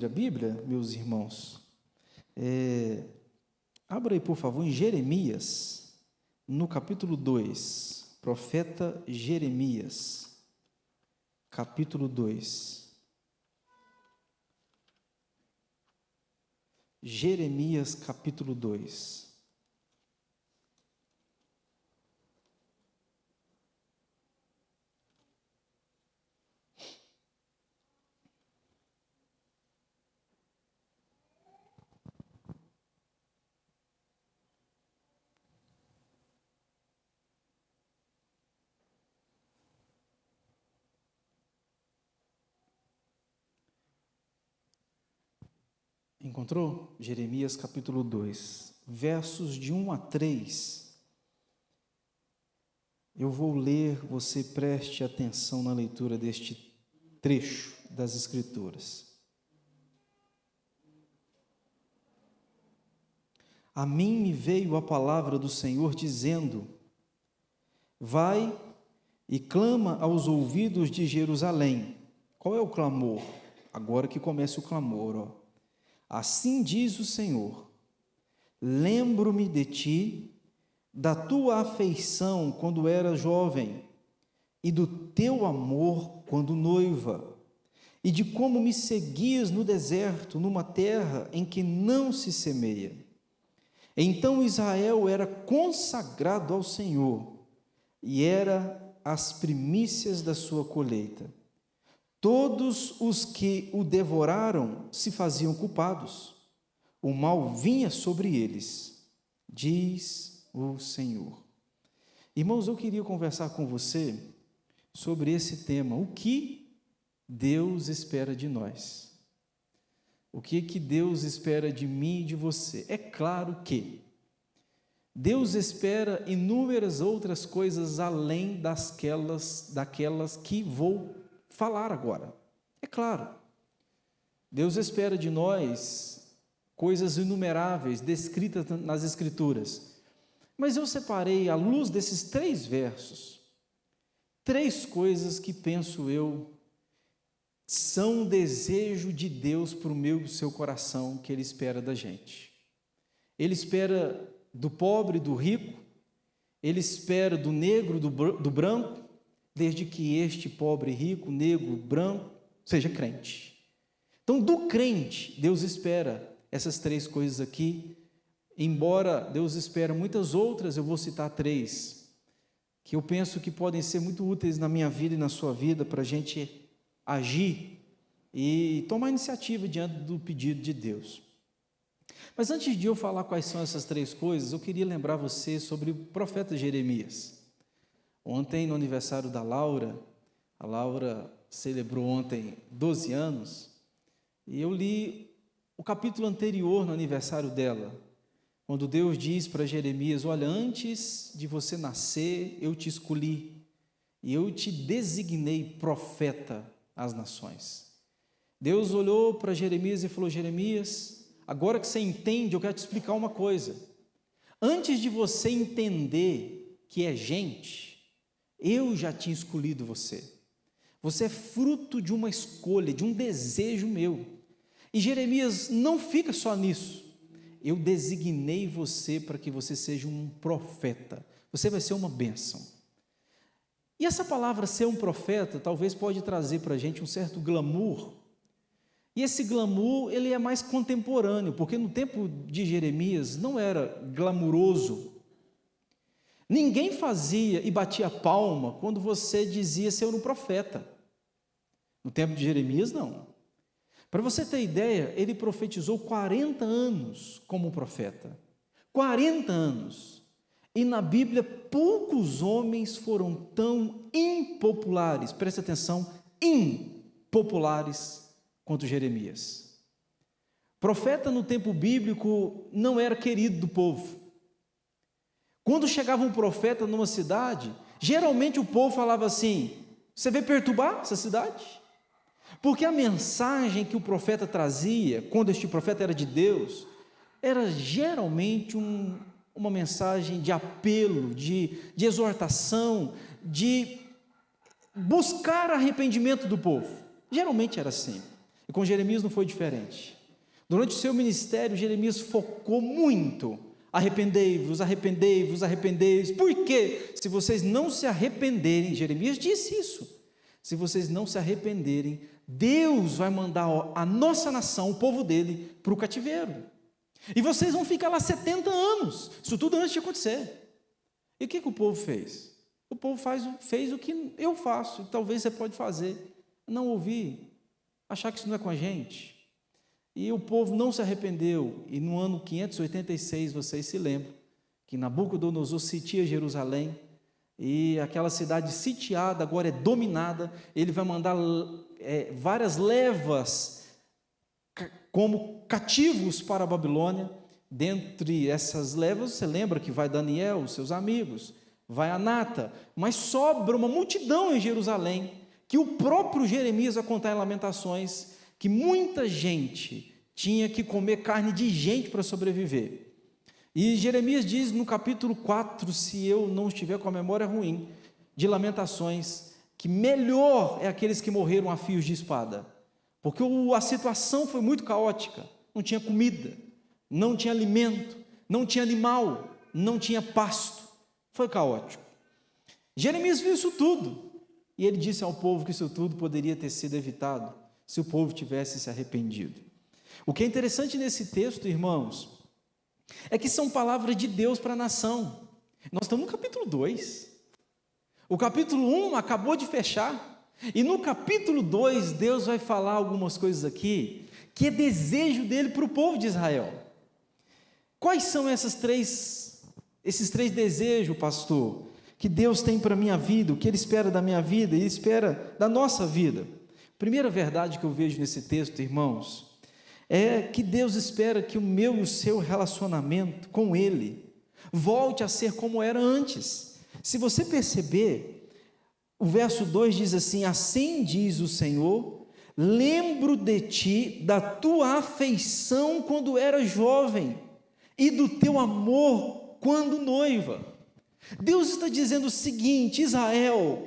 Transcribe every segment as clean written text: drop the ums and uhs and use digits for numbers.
A Bíblia, meus irmãos, abra aí, por favor, em Jeremias, no capítulo 2, profeta Jeremias, capítulo 2. Jeremias, capítulo 2. Encontrou? Jeremias capítulo 2, versos de 1 a 3. Eu vou ler, você preste atenção na leitura deste trecho das Escrituras. A mim me veio a palavra do Senhor dizendo: vai e clama aos ouvidos de Jerusalém. Qual é o clamor? Agora que começa o clamor, ó. Assim diz o Senhor: lembro-me de ti, da tua afeição quando era jovem, e do teu amor quando noiva, e de como me seguias no deserto, numa terra em que não se semeia. Então Israel era consagrado ao Senhor, e era as primícias da sua colheita. Todos os que o devoraram se faziam culpados, o mal vinha sobre eles, diz o Senhor. Irmãos, eu queria conversar com você sobre esse tema: o que Deus espera de nós? O que Deus espera de mim e de você? É claro que Deus espera inúmeras outras coisas além daquelas que vou falar agora. É claro, Deus espera de nós coisas inumeráveis descritas nas Escrituras, mas eu separei, à luz desses 3 versos, 3 coisas que penso eu são um desejo de Deus para o meu e o seu coração, que Ele espera da gente. Ele espera do pobre, do rico, Ele espera do negro, do branco, desde que este pobre, rico, negro, branco, seja crente. Então, do crente, Deus espera essas 3 coisas aqui, embora Deus espera muitas outras, eu vou citar 3, que eu penso que podem ser muito úteis na minha vida e na sua vida, para a gente agir e tomar iniciativa diante do pedido de Deus. Mas antes de eu falar quais são essas 3 coisas, eu queria lembrar você sobre o profeta Jeremias. Ontem, no aniversário da Laura, a Laura celebrou ontem 12 anos, e eu li o capítulo anterior no aniversário dela, quando Deus diz para Jeremias: olha, antes de você nascer, eu te escolhi, e eu te designei profeta às nações. Deus olhou para Jeremias e falou: Jeremias, agora que você entende, eu quero te explicar uma coisa. Antes de você entender que é gente, eu já tinha escolhido você. Você é fruto de uma escolha, de um desejo meu. E Jeremias, não fica só nisso. Eu designei você para que você seja um profeta. Você vai ser uma bênção. E essa palavra ser um profeta talvez pode trazer para a gente um certo glamour. E esse glamour, ele é mais contemporâneo, porque no tempo de Jeremias não era glamuroso. Ninguém fazia e batia palma quando você dizia ser um profeta. No tempo de Jeremias, não. Para você ter ideia, ele profetizou 40 anos como profeta. 40 anos. E na Bíblia, poucos homens foram tão impopulares, preste atenção, impopulares quanto Jeremias. Profeta no tempo bíblico não era querido do povo. Quando chegava um profeta numa cidade, geralmente o povo falava assim: você veio perturbar essa cidade? Porque a mensagem que o profeta trazia, quando este profeta era de Deus, era geralmente uma mensagem de apelo, de exortação, de buscar arrependimento do povo. Geralmente era assim. E com Jeremias não foi diferente. Durante o seu ministério, Jeremias focou muito: arrependei-vos, arrependei-vos, arrependei-vos. Por quê? Se vocês não se arrependerem, Jeremias disse isso, se vocês não se arrependerem, Deus vai mandar a nossa nação, o povo dele, para o cativeiro. E vocês vão ficar lá 70 anos. Isso tudo antes de acontecer. E o que o povo fez? O povo fez o que eu faço, e talvez você pode fazer: não ouvir, achar que isso não é com a gente. E o povo não se arrependeu, e no ano 586, vocês se lembram, que Nabucodonosor sitia Jerusalém, e aquela cidade sitiada agora é dominada. Ele vai mandar várias levas como cativos para a Babilônia. Dentre essas levas, você lembra que vai Daniel, seus amigos, vai Anata, mas sobra uma multidão em Jerusalém, que o próprio Jeremias vai contar em Lamentações, que muita gente tinha que comer carne de gente para sobreviver. E Jeremias diz no capítulo 4, se eu não estiver com a memória ruim, de Lamentações, que melhor é aqueles que morreram a fios de espada, porque a situação foi muito caótica, não tinha comida, não tinha alimento, não tinha animal, não tinha pasto, foi caótico. Jeremias viu isso tudo, e ele disse ao povo que isso tudo poderia ter sido evitado, se o povo tivesse se arrependido. O que é interessante nesse texto, irmãos, é que são palavras de Deus para a nação. Nós estamos no capítulo 2, o capítulo 1 acabou de fechar, e no capítulo 2, Deus vai falar algumas coisas aqui, que é desejo dele para o povo de Israel. Quais são esses três desejos, pastor, que Deus tem para a minha vida, o que Ele espera da minha vida e espera da nossa vida? Primeira verdade que eu vejo nesse texto, irmãos, é que Deus espera que o meu e o seu relacionamento com Ele volte a ser como era antes. Se você perceber, o verso 2 diz assim: assim diz o Senhor, lembro de ti, da tua afeição quando era jovem, e do teu amor quando noiva. Deus está dizendo o seguinte: Israel,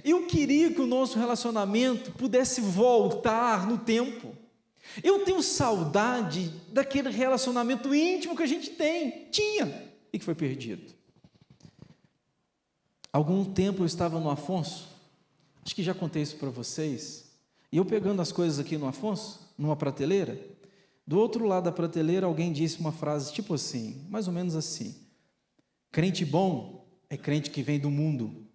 eu queria que o nosso relacionamento pudesse voltar no tempo. Eu tenho saudade daquele relacionamento íntimo que a gente tinha, e que foi perdido. Algum tempo eu estava no Afonso, acho que já contei isso para vocês, e eu pegando as coisas aqui no Afonso, numa prateleira, do outro lado da prateleira alguém disse uma frase tipo assim, mais ou menos assim: crente bom é crente que vem do mundo.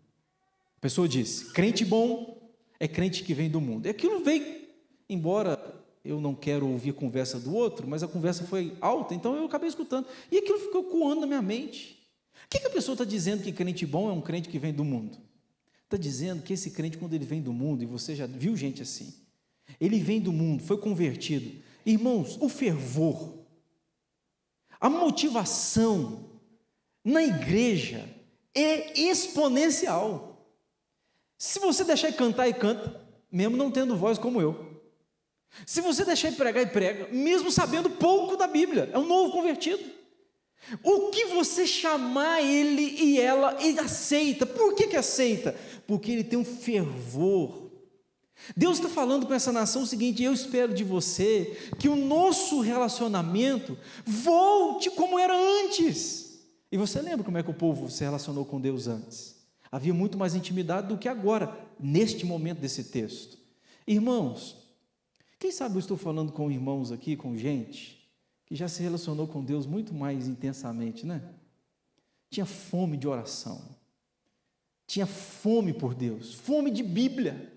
A pessoa disse: crente bom é crente que vem do mundo. E aquilo veio, embora eu não quero ouvir a conversa do outro, mas a conversa foi alta, então eu acabei escutando, e aquilo ficou ecoando na minha mente. O que a pessoa está dizendo que crente bom é um crente que vem do mundo? Está dizendo que esse crente, quando ele vem do mundo, e você já viu gente assim, ele vem do mundo, foi convertido, irmãos, o fervor, a motivação na igreja é exponencial. Se você deixar ele cantar, e canta, mesmo não tendo voz como eu. Se você deixar ele pregar, e prega, mesmo sabendo pouco da Bíblia, é um novo convertido. O que você chamar ele e ela, ele aceita. Por que aceita? Porque ele tem um fervor. Deus está falando com essa nação o seguinte: eu espero de você que o nosso relacionamento volte como era antes. E você lembra como é que o povo se relacionou com Deus antes? Havia muito mais intimidade do que agora, neste momento desse texto. Irmãos, quem sabe eu estou falando com irmãos aqui, com gente que já se relacionou com Deus muito mais intensamente, né? Tinha fome de oração, tinha fome por Deus, fome de Bíblia,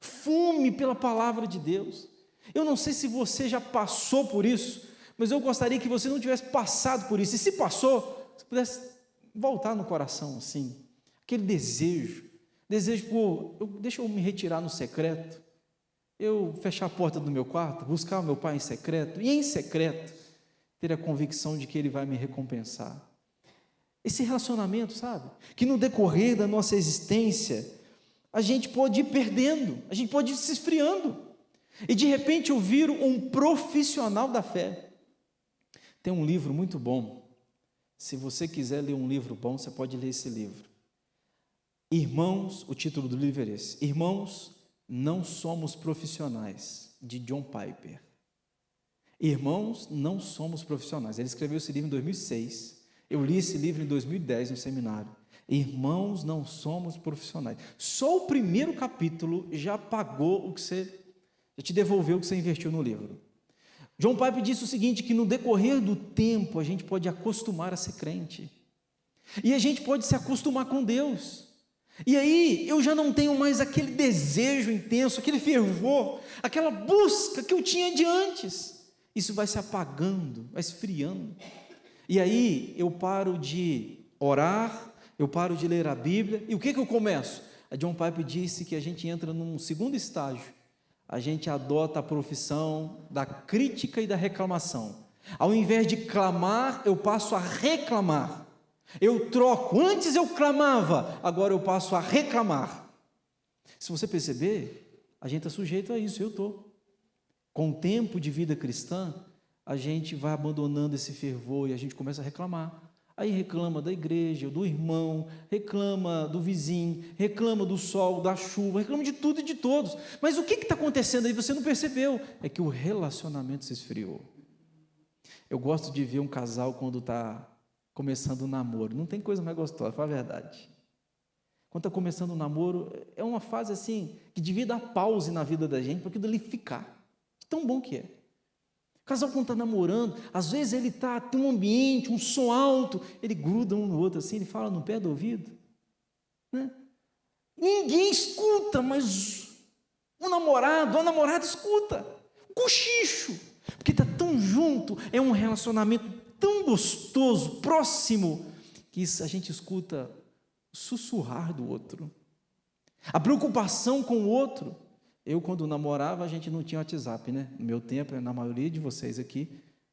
fome pela palavra de Deus. Eu não sei se você já passou por isso, mas eu gostaria que você não tivesse passado por isso, e se passou, você pudesse voltar no coração assim, aquele desejo por, deixa eu me retirar no secreto, eu fechar a porta do meu quarto, buscar o meu pai em secreto, e em secreto ter a convicção de que ele vai me recompensar. Esse relacionamento, sabe, que no decorrer da nossa existência a gente pode ir perdendo, a gente pode ir se esfriando, e de repente eu viro um profissional da fé. Tem um livro muito bom, se você quiser ler um livro bom, você pode ler esse livro. Irmãos, o título do livro é esse: Irmãos, Não somos profissionais, de John Piper. Irmãos, não somos profissionais. Ele escreveu esse livro em 2006. Eu li esse livro em 2010 no seminário. Irmãos, não somos profissionais. Só o primeiro capítulo já pagou o que você, já te devolveu o que você investiu no livro. John Piper disse o seguinte, que no decorrer do tempo a gente pode acostumar a ser crente. E a gente pode se acostumar com Deus. E aí eu já não tenho mais aquele desejo intenso, aquele fervor, aquela busca que eu tinha de antes. Isso vai se apagando, vai esfriando. E aí eu paro de orar, eu paro de ler a Bíblia, e o que eu começo? A John Piper disse que a gente entra num segundo estágio, a gente adota a profissão da crítica e da reclamação. Ao invés de clamar, eu passo a reclamar. Eu troco, antes eu clamava, agora eu passo a reclamar. Se você perceber, a gente está sujeito a isso, eu estou. Com o tempo de vida cristã, a gente vai abandonando esse fervor e a gente começa a reclamar. Aí reclama da igreja, do irmão, reclama do vizinho, reclama do sol, da chuva, reclama de tudo e de todos. Mas o que está acontecendo aí? Você não percebeu? É que o relacionamento se esfriou. Eu gosto de ver um casal quando está começando o namoro. Não tem coisa mais gostosa, fala a verdade. Quando está começando o namoro, é uma fase assim, que devia dar pause na vida da gente, para aquilo ali ficar. Tão bom que é. O casal quando está namorando, às vezes ele tem um ambiente, um som alto, ele gruda um no outro assim, ele fala no pé do ouvido, né? Ninguém escuta, mas o namorado, a namorada escuta, cochicho, porque está tão junto, é um relacionamento tão gostoso, próximo, que a gente escuta o sussurrar do outro, a preocupação com o outro. Eu, quando namorava, a gente não tinha WhatsApp, né? No meu tempo, na maioria de vocês aqui,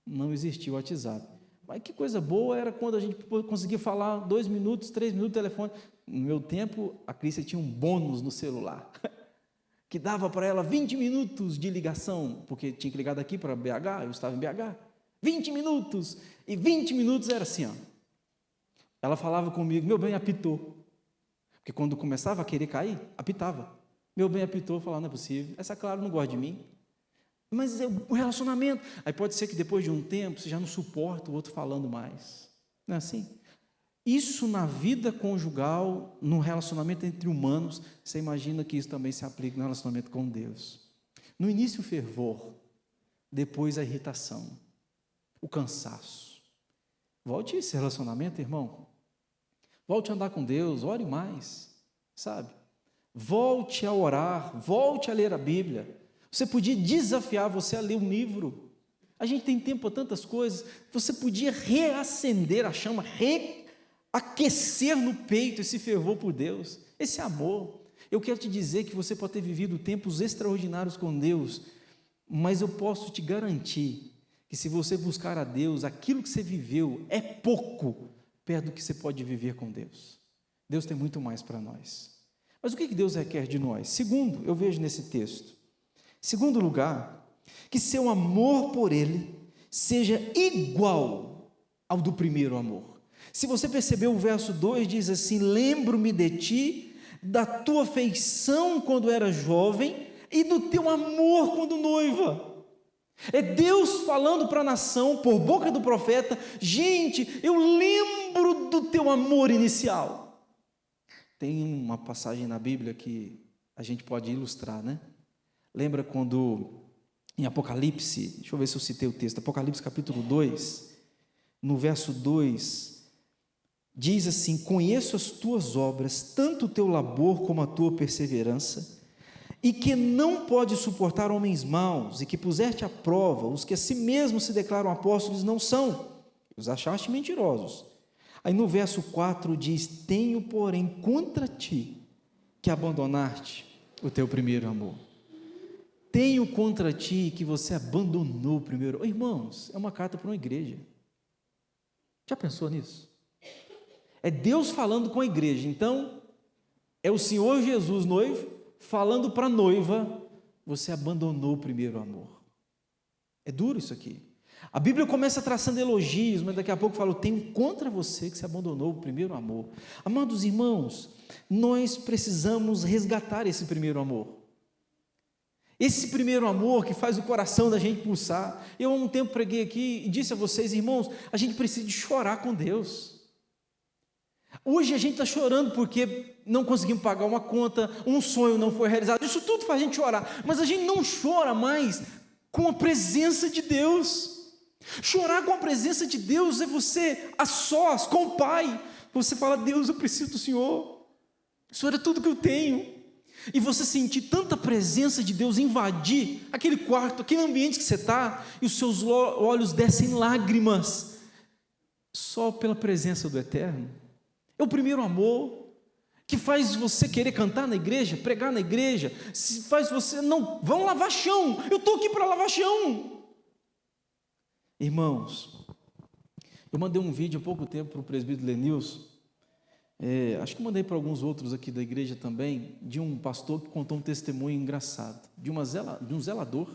não existia o WhatsApp. Mas que coisa boa era quando a gente conseguia falar 2 minutos, 3 minutos no telefone. No meu tempo, a Crícia tinha um bônus no celular, que dava para ela 20 minutos de ligação, porque tinha que ligar daqui para BH, eu estava em BH. 20 minutos, e 20 minutos era assim, ó. Ela falava comigo, meu bem, apitou. Porque quando começava a querer cair, apitava. Meu bem apitou, falava, não é possível, essa Clara não gosta de mim. Mas é o relacionamento. Aí pode ser que depois de um tempo, você já não suporta o outro falando mais. Não é assim? Isso na vida conjugal, no relacionamento entre humanos, você imagina que isso também se aplica no relacionamento com Deus. No início o fervor, depois a irritação, o cansaço. Volte a esse relacionamento, irmão. Volte a andar com Deus, ore mais, sabe? Volte a orar, volte a ler a Bíblia. Você podia desafiar você a ler um livro. A gente tem tempo para tantas coisas. Você podia reacender a chama, reaquecer no peito esse fervor por Deus, esse amor. Eu quero te dizer que você pode ter vivido tempos extraordinários com Deus, mas eu posso te garantir que se você buscar a Deus, aquilo que você viveu é pouco perto do que você pode viver com Deus. Deus tem muito mais para nós. Mas o que Deus requer de nós? Segundo, eu vejo nesse texto, segundo lugar, que seu amor por Ele seja igual ao do primeiro amor. Se você percebeu, o verso 2 diz assim, lembro-me de ti, da tua afeição quando era jovem e do teu amor quando noiva. É Deus falando para a nação, por boca do profeta, gente, eu lembro do teu amor inicial. Tem uma passagem na Bíblia que a gente pode ilustrar, né? Lembra quando, em Apocalipse, deixa eu ver se eu citei o texto, Apocalipse capítulo 2, no verso 2, diz assim, conheço as tuas obras, tanto o teu labor como a tua perseverança, e que não pode suportar homens maus, e que puseste à prova os que a si mesmos se declaram apóstolos não são, os achaste mentirosos. Aí no verso 4 diz, tenho porém contra ti que abandonaste o teu primeiro amor. Tenho contra ti que você abandonou o primeiro amor. Irmãos, é uma carta para uma igreja. Já pensou nisso? É Deus falando com a igreja, então é o Senhor Jesus noivo falando para a noiva, você abandonou o primeiro amor. É duro isso aqui. A Bíblia começa traçando elogios, mas daqui a pouco fala, eu tenho contra você que você abandonou o primeiro amor. Amados irmãos, nós precisamos resgatar esse primeiro amor. Esse primeiro amor que faz o coração da gente pulsar. Eu há um tempo preguei aqui e disse a vocês, irmãos, a gente precisa de chorar com Deus. Hoje a gente está chorando porque não conseguimos pagar uma conta, um sonho não foi realizado, isso tudo faz a gente chorar, mas a gente não chora mais com a presença de Deus. Chorar com a presença de Deus é você a sós, com o Pai. Você fala, Deus, eu preciso do Senhor, o Senhor é tudo que eu tenho. E você sentir tanta presença de Deus invadir aquele quarto, aquele ambiente que você está, e os seus olhos descem lágrimas, só pela presença do Eterno. É o primeiro amor, que faz você querer cantar na igreja, pregar na igreja, faz você, não, vamos lavar chão, eu estou aqui para lavar chão. Irmãos, eu mandei um vídeo há pouco tempo para o presbítero Lenilson, acho que mandei para alguns outros aqui da igreja também, de um pastor que contou um testemunho engraçado, de um zelador,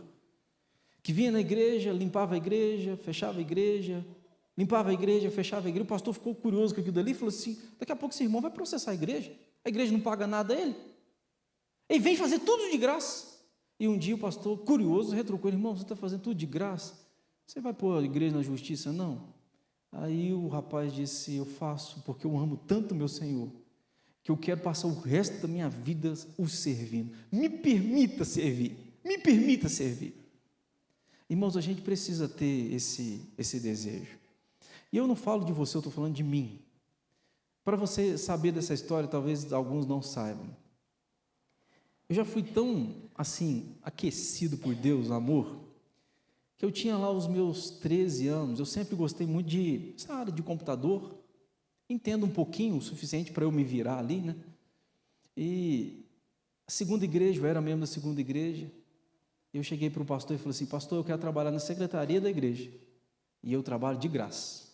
que vinha na igreja, limpava a igreja, fechava a igreja, limpava a igreja, fechava a igreja. O pastor ficou curioso com aquilo dali e falou assim, daqui a pouco esse irmão vai processar a igreja não paga nada a ele, ele vem fazer tudo de graça. E um dia o pastor, curioso, retrucou, irmão, você está fazendo tudo de graça, você vai pôr a igreja na justiça? Não. Aí o rapaz disse, eu faço porque eu amo tanto meu Senhor, que eu quero passar o resto da minha vida o servindo, me permita servir. Irmãos, a gente precisa ter esse desejo. E eu não falo de você, eu estou falando de mim. Para você saber dessa história, talvez alguns não saibam. Eu já fui tão, assim, aquecido por Deus, amor, que eu tinha lá os meus 13 anos, eu sempre gostei muito dessa área de computador, entendo um pouquinho, o suficiente para eu me virar ali, né? E a segunda igreja, eu era membro da segunda igreja, eu cheguei para o pastor e falei assim, pastor, eu quero trabalhar na secretaria da igreja, e eu trabalho de graça.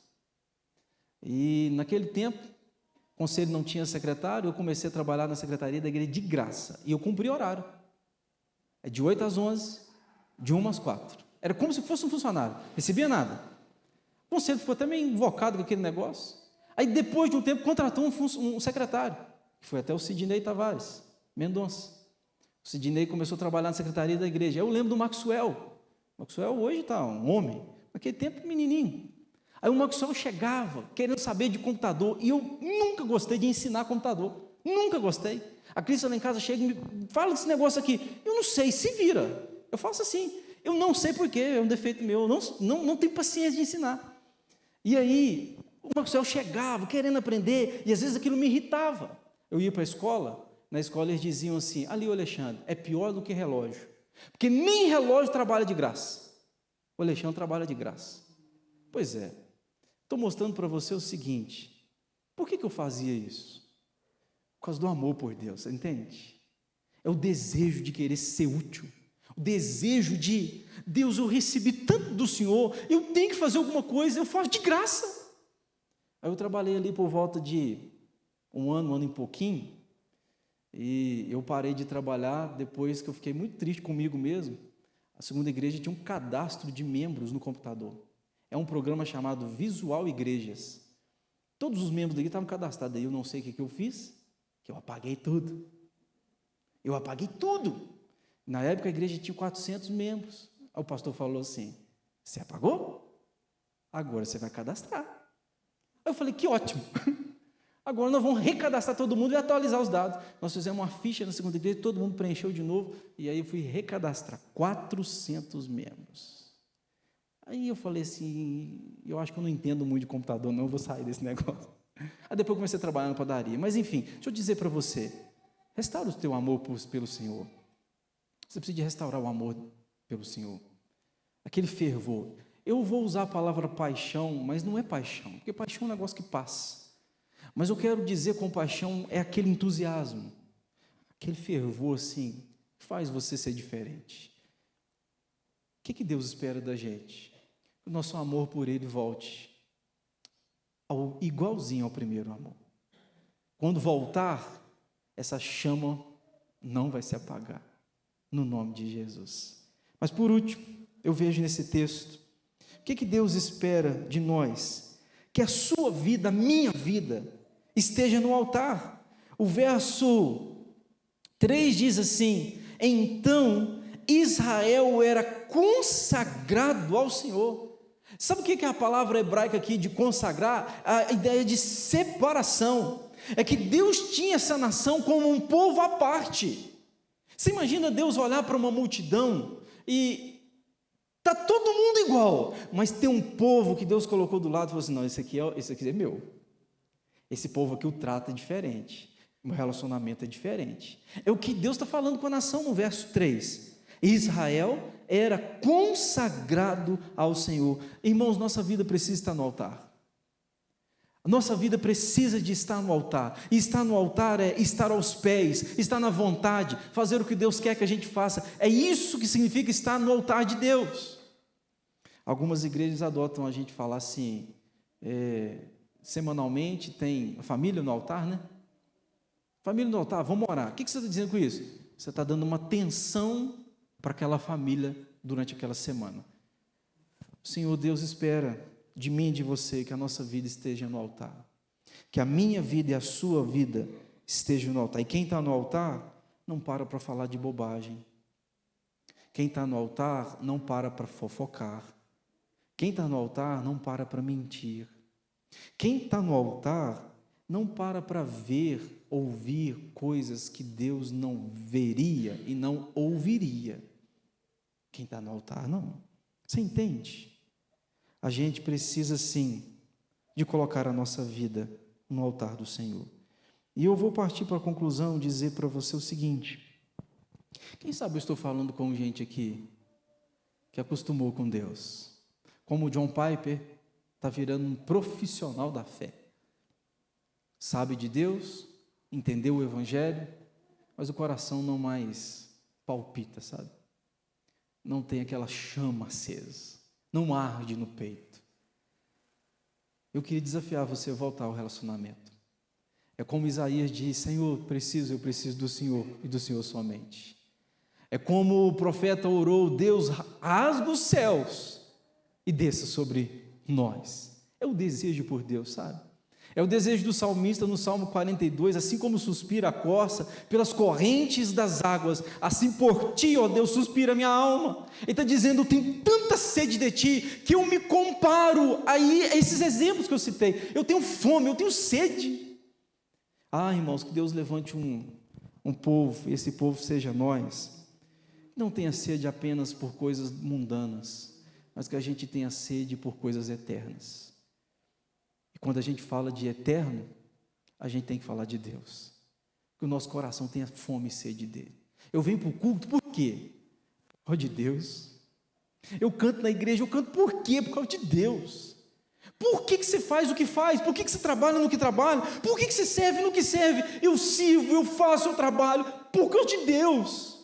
E naquele tempo, o conselho não tinha secretário, eu comecei a trabalhar na secretaria da igreja de graça, e eu cumpri horário, de 8 às 11, de 1 às 4, era como se fosse um funcionário, recebia nada. O conselho ficou até meio invocado com aquele negócio. Aí depois de um tempo contratou um secretário, que foi até o Sidney Tavares Mendonça. O Sidney começou a trabalhar na secretaria da igreja. Eu lembro do Maxwell. O Maxwell hoje está um homem, naquele tempo menininho. Aí o Maxwell chegava querendo saber de computador, e eu nunca gostei de ensinar computador, nunca gostei. A Cris lá em casa chega e me fala desse negócio aqui, eu não sei, se vira. Eu faço assim, eu não sei porquê, é um defeito meu, não tenho paciência de ensinar. E aí o Maxwell chegava querendo aprender, e às vezes aquilo me irritava. Eu ia para a escola, na escola eles diziam assim, ali, Alexandre, é pior do que relógio, porque nem relógio trabalha de graça, o Alexandre trabalha de graça. Pois é, estou mostrando para você o seguinte, por que eu fazia isso? Por causa do amor por Deus, você entende? É o desejo de querer ser útil, o desejo de, Deus, eu recebi tanto do Senhor, eu tenho que fazer alguma coisa, eu faço de graça. Aí eu trabalhei ali por volta de um ano e pouquinho, e eu parei de trabalhar depois que eu fiquei muito triste comigo mesmo. A segunda igreja tinha um cadastro de membros no computador, é um programa chamado Visual Igrejas, todos os membros daqui estavam cadastrados, aí eu não sei o que eu fiz, que eu apaguei tudo, na época a igreja tinha 400 membros, aí o pastor falou assim, você apagou? Agora você vai cadastrar. Aí eu falei, que ótimo, agora nós vamos recadastrar todo mundo e atualizar os dados. Nós fizemos uma ficha na segunda igreja, todo mundo preencheu de novo, e aí eu fui recadastrar 400 membros. Aí eu falei assim, eu acho que eu não entendo muito de computador não, eu vou sair desse negócio. Aí depois eu comecei a trabalhar na padaria, mas enfim, deixa eu dizer para você, restaura o teu amor pelo Senhor. Você precisa de restaurar o amor pelo Senhor, aquele fervor. Eu vou usar a palavra paixão, mas não é paixão, porque paixão é um negócio que passa. Mas eu quero dizer compaixão é aquele entusiasmo, aquele fervor assim, que faz você ser diferente. O que Deus espera da gente? Que o nosso amor por Ele volte igualzinho ao primeiro amor. Quando voltar, essa chama não vai se apagar, no nome de Jesus. Mas por último, eu vejo nesse texto, o que Deus espera de nós? Que a sua vida, a minha vida, esteja no altar. O verso 3 diz assim, então Israel era consagrado ao Senhor. Sabe o que é a palavra hebraica aqui de consagrar? A ideia de separação. É que Deus tinha essa nação como um povo à parte. Você imagina Deus olhar para uma multidão e está todo mundo igual, mas tem um povo que Deus colocou do lado e falou assim: não, esse aqui é meu. Esse povo aqui o trata diferente, o relacionamento é diferente. É o que Deus está falando com a nação no verso 3. Israel era consagrado ao Senhor. Irmãos, nossa vida precisa estar no altar. A nossa vida precisa de estar no altar. E estar no altar é estar aos pés, estar na vontade, fazer o que Deus quer que a gente faça. É isso que significa estar no altar de Deus. Algumas igrejas adotam a gente falar assim, semanalmente tem a família no altar, né? Família no altar, vamos orar. O que você está dizendo com isso? Você está dando uma atenção para aquela família durante aquela semana. O Senhor Deus espera de mim e de você que a nossa vida esteja no altar, que a minha vida e a sua vida estejam no altar. E quem está no altar não para falar de bobagem. Quem está no altar não para fofocar. Quem está no altar não para mentir. Quem está no altar não para ver, ouvir coisas que Deus não veria e não ouviria. Quem está no altar, não. Você entende? A gente precisa, sim, de colocar a nossa vida no altar do Senhor. E eu vou partir para a conclusão, dizer para você o seguinte: quem sabe eu estou falando com gente aqui que acostumou com Deus, como o John Piper está virando um profissional da fé, sabe de Deus, entendeu o Evangelho, mas o coração não mais palpita, sabe? Não tem aquela chama acesa, não arde no peito. Eu queria desafiar você a voltar ao relacionamento. É como Isaías diz: Senhor, eu preciso do Senhor e do Senhor somente. É como o profeta orou: Deus, rasga os céus e desça sobre nós. É o desejo por Deus, sabe? É o desejo do salmista no Salmo 42, assim como suspira a corça pelas correntes das águas, assim por ti, ó Deus, suspira a minha alma. Ele está dizendo: eu tenho tanta sede de ti, que eu me comparo a esses exemplos que eu citei. Eu tenho fome, eu tenho sede. Irmãos, que Deus levante um povo, e esse povo seja nós. Não tenha sede apenas por coisas mundanas, mas que a gente tenha sede por coisas eternas. Quando a gente fala de eterno, a gente tem que falar de Deus. Que o nosso coração tenha fome e sede dele. Eu venho para o culto, por quê? Por causa de Deus. Eu canto na igreja, eu canto por quê? Por causa de Deus. Por que você faz o que faz? Por que você trabalha no que trabalha? Por que você serve no que serve? Eu sirvo, eu faço, eu trabalho por causa de Deus.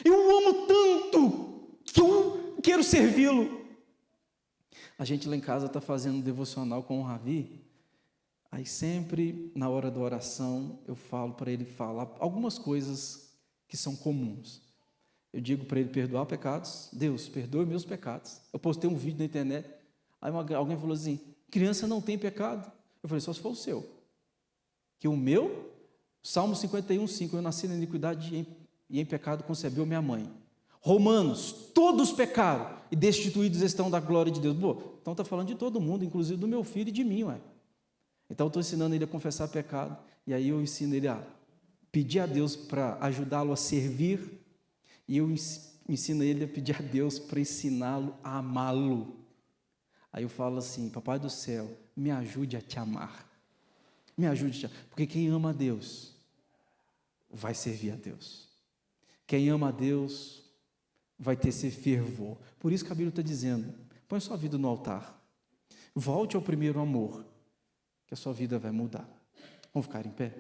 Eu o amo tanto que eu quero servi-lo. A gente lá em casa está fazendo um devocional com o Ravi, aí sempre na hora da oração eu falo para ele falar algumas coisas que são comuns. Eu digo para ele perdoar pecados: Deus, perdoe meus pecados. Eu postei um vídeo na internet, aí alguém falou assim: criança não tem pecado. Eu falei: só se for o seu. Que o meu, Salmo 51:5, eu nasci na iniquidade e em pecado concebeu minha mãe. Romanos, todos pecaram e destituídos estão da glória de Deus. Então está falando de todo mundo, inclusive do meu filho e de mim, ué. Então eu estou ensinando ele a confessar pecado, e aí eu ensino ele a pedir a Deus para ajudá-lo a servir, e eu ensino ele a pedir a Deus para ensiná-lo a amá-lo. Aí eu falo assim: Papai do céu, me ajude a te amar. Me ajude a te amar, porque quem ama a Deus vai servir a Deus. Quem ama a Deus vai ter esse fervor. Por isso que a Bíblia está dizendo: põe sua vida no altar, volte ao primeiro amor, que a sua vida vai mudar. Vamos ficar em pé?